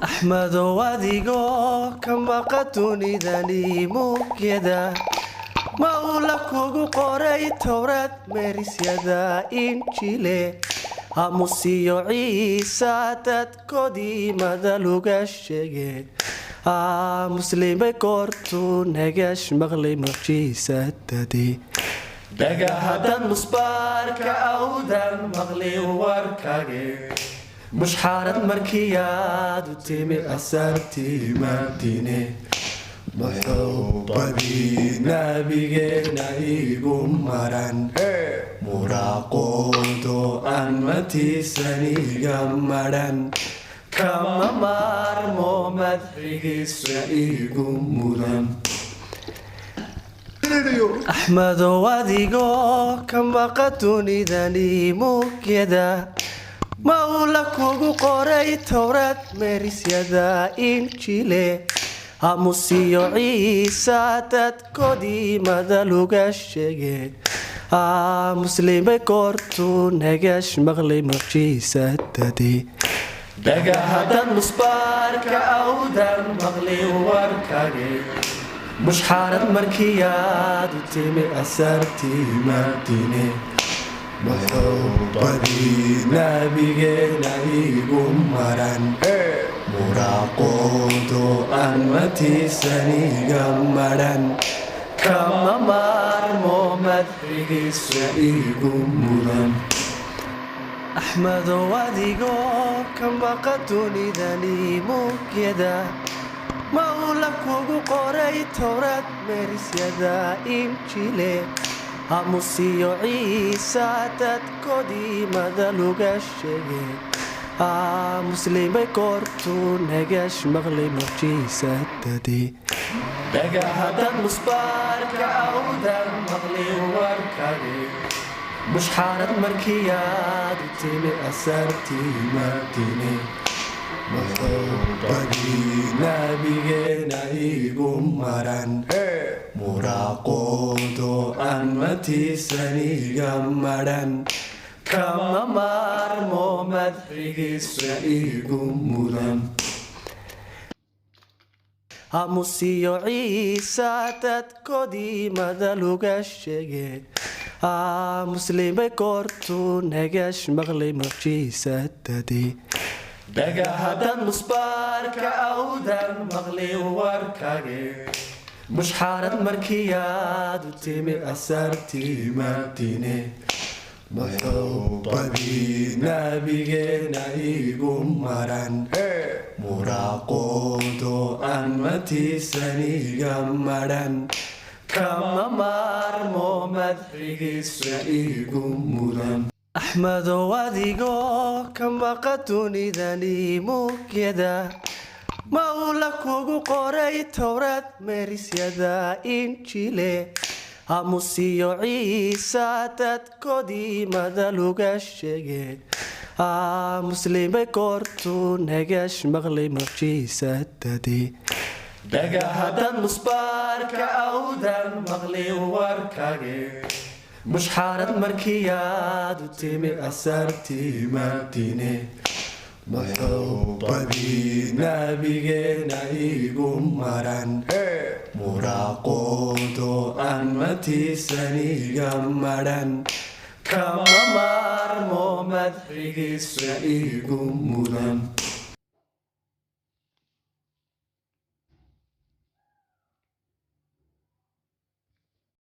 axmedow adigoo ka maqadunidani muugyada mawla kugu qoray towrad meerisyada injile aamusiyo ciisa dadkoodii madaluga sheege muslimay goortuu nagash maqlay mucjiisadadii dhagahadan musbaarka awdan maqlin warkage mushxaarad markiyaad u timi asartii madiine muxuubadii nabigeena igu maran muraaqoodo aan matiisaniga maran kama maarmo madxigiisa igu mudan axmedow adigoo ka maqadunidani muugyada mawla kugu qoray towrad meerisyada injile aamusiyo ciisa dadkoodii madaluga sheege muslimay goortuu nagash maqlay mucjiisadadii dhagahadan musbaarka awdan maqlin warkage mushxaarad markiyaad u timi asartii madiine muxuubadii nabigeena igu maran muraaqoodo aan matiisaniga maran kama maarmo madxigiisa igu mudan axmedow adigoo ka maqadunidani muugyada mawla kugu qoray towrad meerisyada injile aamusiyo ciisa dadkoodii madaluga sheege muslimay goortuu nagash maqlay mucjiisadadii dhagahadan musbaarka awdan maqlin warkage mushxaarad markiyaad u timi asartii madiine muxuubadii nabigeena igu maran muraaqoodo aan matiisaniga maran kama maarmo madxigiisa igu mudan aamusiyo ciisa dadkoodii madaluga sheege muslimay goortuu nagash maqlay mucjiisadadii dhagahadan musbaarka awdan maqlin warkage mushxaarad markiyaad u timi asartii madiine muxuubadii nabigeena igu maran muraaqoodo aan matiisaniga maran kama maarmo madxigiisa igu mudan axmedow adigoo ka maqadunidani muugyada mawla kugu qoray towrad meerisyada injile aamusiyo ciisa dadkoodii madaluga sheege muslimay goortuu nagash maqlay mucjiisadadii dhagahadan musbaarka awdan maqlin warkage mushxaarad markiyaad u timi asartii madiine muxuubadii nabigeena igu maran muraaqoodo aan matiisaniga maran kama maarmo madxigiisa igu mudan